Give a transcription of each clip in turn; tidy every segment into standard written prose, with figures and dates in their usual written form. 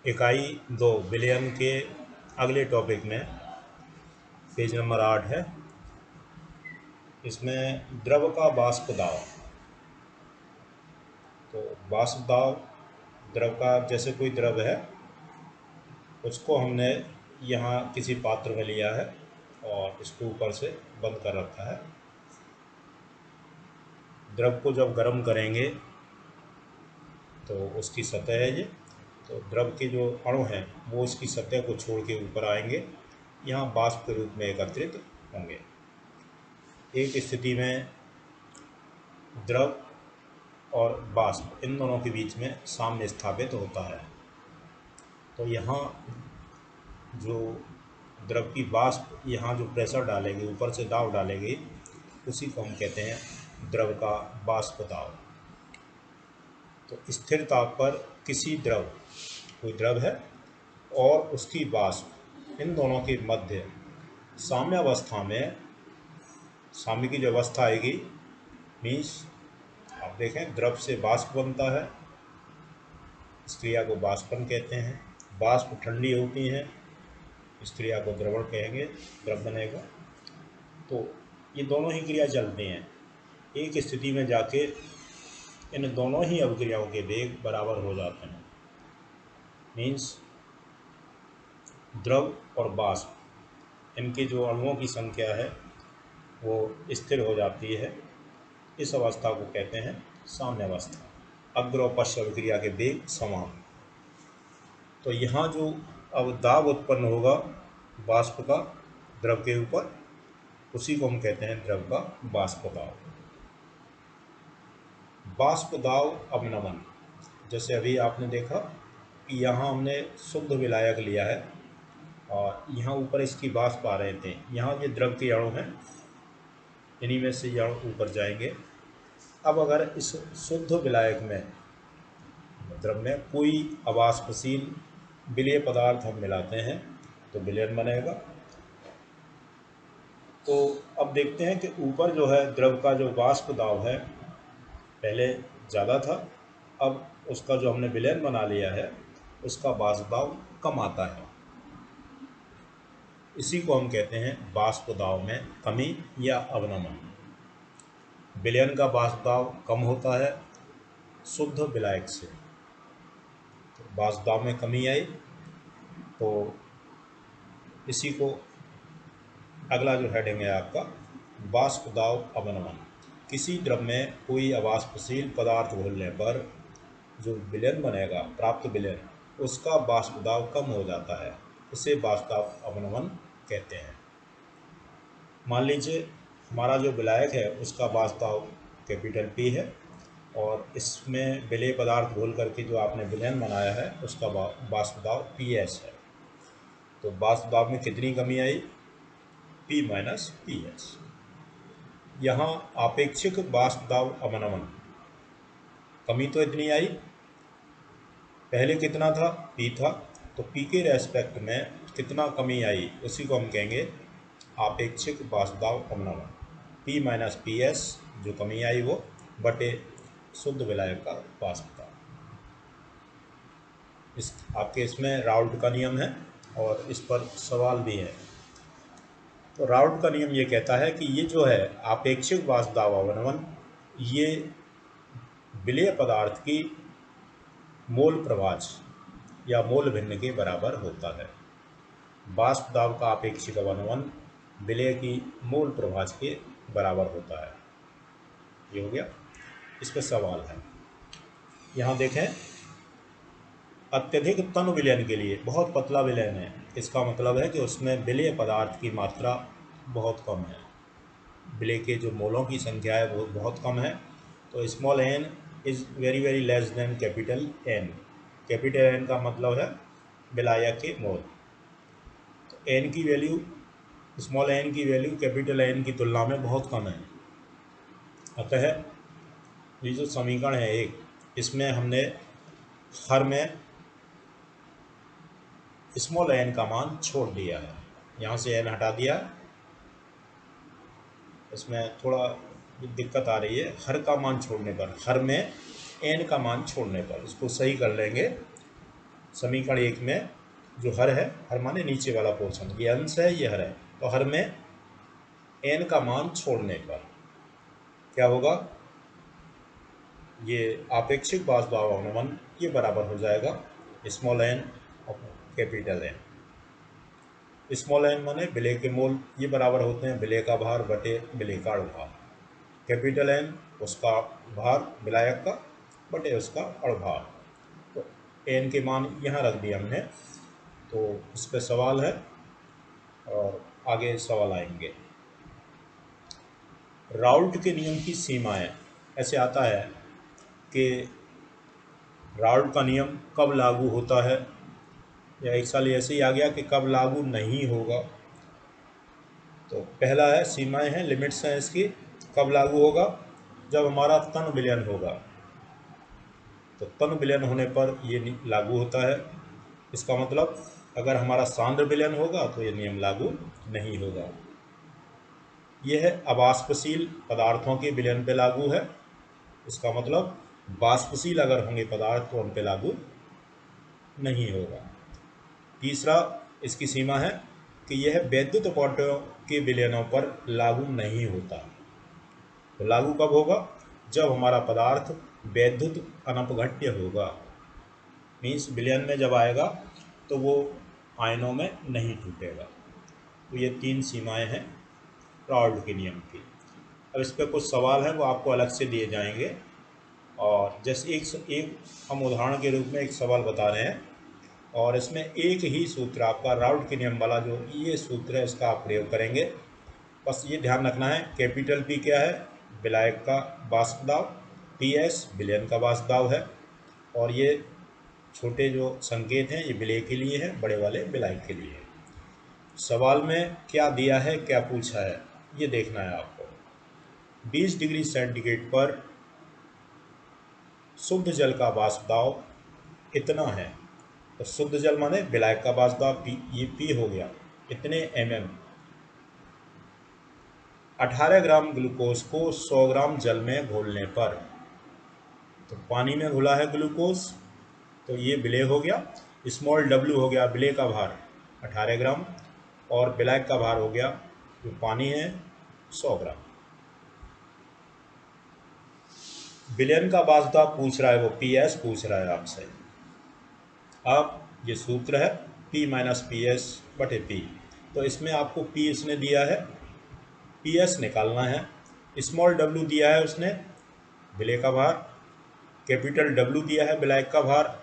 इकाई 2 विलयन के अगले टॉपिक में पेज नंबर 8 है। इसमें द्रव का वाष्प दाब। तो वाष्प दाब द्रव का, जैसे कोई द्रव है उसको हमने यहाँ किसी पात्र में लिया है और इसको ऊपर से बंद कर रखा है। द्रव को जब गर्म करेंगे तो उसकी सतह है ये, तो द्रव के जो अणु हैं वो इसकी सतह को छोड़ के ऊपर आएंगे, यहाँ वाष्प के रूप में एकत्रित होंगे। एक स्थिति में द्रव और वाष्प इन दोनों के बीच में साम्य स्थापित होता है। तो यहाँ जो द्रव की वाष्प यहाँ जो प्रेशर डालेगी, ऊपर से दाब डालेगी, उसी को हम कहते हैं द्रव का वाष्प दाब। तो स्थिर ताप पर किसी द्रव, कोई द्रव है और उसकी वाष्प, इन दोनों के मध्य साम्यावस्था में, साम्य की जो अवस्था आएगी मीन्स आप देखें द्रव से वाष्प बनता है, इस क्रिया को वाष्पन कहते हैं। वाष्प ठंडी होती हैं, इस क्रिया को द्रवण कहेंगे, द्रव बनेगा। तो ये दोनों ही क्रिया चलती हैं। एक स्थिति में जाके इन दोनों ही अभिक्रियाओं के वेग बराबर हो जाते हैं। मीन्स द्रव और वाष्प, इनके जो अणुओं की संख्या है वो स्थिर हो जाती है। इस अवस्था को कहते हैं साम्य अवस्था। अग्र और पश्च अभिक्रिया के वेग समान। तो यहाँ जो अब दाब उत्पन्न होगा वाष्प का द्रव के ऊपर, उसी को हम कहते हैं द्रव का वाष्प दाब। वाष्प दाब अवनमन, जैसे अभी आपने देखा कि यहाँ हमने शुद्ध विलायक लिया है और यहाँ ऊपर इसकी वाष्प आ रहे थे। यहाँ ये द्रव के अणु हैं, इन्हीं में से ये अणु ऊपर जाएंगे। अब अगर इस शुद्ध विलायक में, द्रव में कोई अवाष्पशील विलेय पदार्थ हम मिलाते हैं तो विलयन बनेगा। तो अब देखते हैं कि ऊपर जो है द्रव का जो वाष्प दाब है पहले ज़्यादा था, अब उसका जो हमने विलयन बना लिया है उसका वाष्प दाब कम आता है। इसी को हम कहते हैं वाष्प दाब में कमी या अवनमन। विलयन का वाष्प दाब कम होता है शुद्ध विलायक से, तो वाष्प दाब में कमी आई। तो इसी को अगला जो हेडिंग है आपका वाष्प दाब अवनमन। किसी द्रव में कोई अवाष्पशील पदार्थ घोलने पर जो विलयन बनेगा, प्राप्त विलयन, उसका वाष्प दाब कम हो जाता है, इसे वाष्प दाब अवनमन कहते हैं। मान लीजिए हमारा जो विलायक है उसका वाष्प दाब कैपिटल P है और इसमें विलेय पदार्थ घोल करके जो आपने विलयन बनाया है उसका वाष्प दाब PS है। तो वाष्प दाब में कितनी कमी आई? P minus PS। यहाँ आपेक्षिक वाष्प दाब अवनमन, कमी तो इतनी आई, पहले कितना था? P था, तो P के रेस्पेक्ट में कितना कमी आई उसी को हम कहेंगे आपेक्षिक वाष्प दाब अवनमन। P माइनस PS जो कमी आई वो बटे शुद्ध विलायक का वाष्प दाब। इस आपके इसमें राउल्ट का नियम है और इस पर सवाल भी है। तो राउल्ट का नियम ये कहता है कि ये जो है आपेक्षिक वाष्प दाब अवनमन, ये विलेय पदार्थ की मोल प्रभाज या मोल भिन्न के बराबर होता है। वाष्प दाब का आपेक्षिक अवनमन विलेय की मोल प्रभाज के बराबर होता है। ये हो गया। इस पर सवाल है, यहाँ देखें अत्यधिक तन विलयन के लिए बहुत पतला विलयन है, इसका मतलब है कि उसमें विलेय पदार्थ की मात्रा बहुत कम है, विलेय के जो मोलों की संख्या है वो बहुत कम है। तो small n is very very less than capital N। Capital N का मतलब है विलायक के मोल। तो n की वैल्यू, स्मॉल n की वैल्यू कैपिटल N की तुलना में बहुत कम है। अतः ये जो समीकरण है एक, इसमें हमने हर में स्मॉल n का मान छोड़ दिया है, यहाँ से n हटा दिया। इसमें थोड़ा दिक्कत आ रही है, हर का मान छोड़ने पर, हर में n का मान छोड़ने पर, इसको सही कर लेंगे। समीकरण 1 में जो हर है, हर माने नीचे वाला पोर्शन, ये अंश है, ये हर है, तो हर में n का मान छोड़ने पर क्या होगा, ये आपेक्षिक वास्तव अवनमन ये बराबर हो जाएगा स्मॉल n और कैपिटल N। स्मॉल n माने विलेय के मोल, ये बराबर होते हैं विलेय का भार बटे विलेय का अणुभार। कैपिटल N उसका भार विलायक का बटे उसका अणुभार। तो n के मान यहाँ रख दिए हमने, तो इस पर सवाल है और आगे सवाल आएंगे। राउल्ट के नियम की सीमाएं, ऐसे आता है कि राउल्ट का नियम कब लागू होता है, या एक साल ऐसे ही आ गया कि कब लागू नहीं होगा। तो पहला है सीमाएं हैं, लिमिट्स हैं इसकी, कब लागू होगा, जब हमारा तन विलयन होगा, तो तन विलयन होने पर ये लागू होता है। इसका मतलब अगर हमारा सांद्र विलयन होगा तो ये नियम लागू नहीं होगा। यह है अबाष्पशील पदार्थों के विलयन पे लागू है। इसका मतलब बाष्पशील अगर होंगे पदार्थ तो उन पे लागू नहीं होगा। तीसरा इसकी सीमा है कि यह वैद्युत अपॉटों के विलयनों पर लागू नहीं होता। तो लागू कब होगा, जब हमारा पदार्थ वैद्युत अनपघट्य होगा, मीन्स विलयन में जब आएगा तो वो आयनों में नहीं टूटेगा। तो ये 3 सीमाएं हैं राउल्ट के नियम की। अब इस पर कुछ सवाल हैं, वो आपको अलग से दिए जाएंगे। और जैसे एक हम उदाहरण के रूप में एक सवाल बता रहे हैं, और इसमें एक ही सूत्र आपका राउल्ट के नियम वाला जो ये सूत्र है इसका आप प्रयोग करेंगे। बस ये ध्यान रखना है, कैपिटल P क्या है, विलायक का वाष्प दाब, PS विलयन का वाष्प दाब है, और ये छोटे जो संकेत हैं ये विलेय के लिए हैं, बड़े वाले विलायक के लिए है। सवाल में क्या दिया है, क्या पूछा है, ये देखना है आपको। 20 डिग्री सेंटीग्रेड पर शुद्ध जल का वाष्प दाब इतना है, तो शुद्ध जल माने विलायक का वाष्प दाब P, ये P हो गया, इतने mm। 18 ग्राम ग्लूकोज को 100 ग्राम जल में घोलने पर, तो पानी में घुला है ग्लूकोज तो ये विलेय हो गया, स्मॉल w हो गया विलेय का भार 18 ग्राम, और विलायक का भार हो गया जो पानी है 100 ग्राम। विलयन का वाष्प दाब पूछ रहा है, वो PS पूछ रहा है आपसे। अब ये सूत्र है P माइनस PS बटे P, तो इसमें आपको P इसने दिया है, PS निकालना है, स्मॉल w दिया है उसने विलेय का भार, कैपिटल W दिया है विलायक का भार,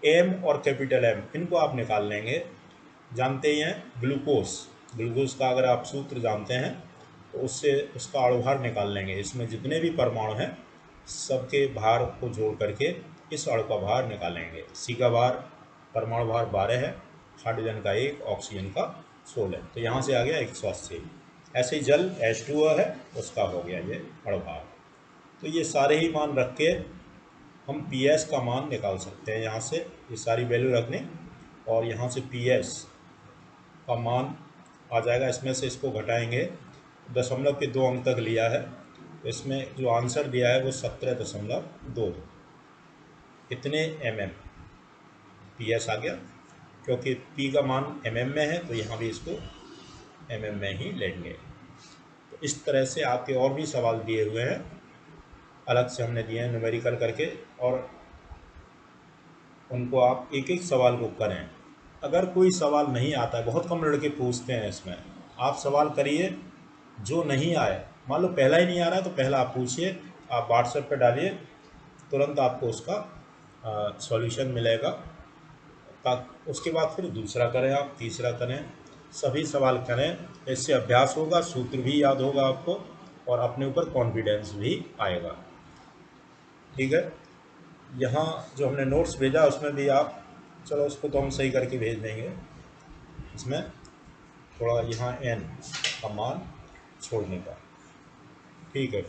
M और कैपिटल M इनको आप निकाल लेंगे। जानते ही हैं ग्लूकोज का अगर आप सूत्र जानते हैं तो उससे उसका अणुभार निकाल लेंगे। इसमें जितने भी परमाणु हैं सबके भार को जोड़ करके इस अणु का भार निकालेंगे। C का भार परमाणु भार 12 है, हाइड्रोजन का 1, ऑक्सीजन का 16, तो यहाँ से आ गया 180। ऐसे ही जल H2O है उसका हो गया ये अणुभार। तो ये सारे ही मान रख के हम PS का मान निकाल सकते हैं। यहाँ से ये सारी वैल्यू रखने और यहाँ से PS का मान आ जाएगा, इसमें से इसको घटाएंगे, दशमलव के 2 अंक तक लिया है, तो इसमें जो आंसर दिया है वो 17.2 इतने mm PS आ गया। क्योंकि P का मान mm में है तो यहाँ भी इसको mm में ही लेंगे। तो इस तरह से आपके और भी सवाल दिए हुए हैं, अलग से हमने दिए हैं न्यूमेरिकल करके, और उनको आप एक एक सवाल को करें। अगर कोई सवाल नहीं आता है, बहुत कम लड़के पूछते हैं इसमें, आप सवाल करिए। जो नहीं आए, मान लो पहला ही नहीं आ रहा है तो पहला आप पूछिए, आप व्हाट्सएप पे डालिए, तुरंत आपको उसका सॉल्यूशन मिलेगा। उसके बाद फिर दूसरा करें, आप तीसरा करें, सभी सवाल करें, इससे अभ्यास होगा, सूत्र भी याद होगा आपको, और अपने ऊपर कॉन्फिडेंस भी आएगा। ठीक है, यहाँ जो हमने नोट्स भेजा उसमें भी आप, चलो उसको तो हम सही करके भेज देंगे, इसमें थोड़ा यहाँ n का मान छोड़ने का। ठीक है।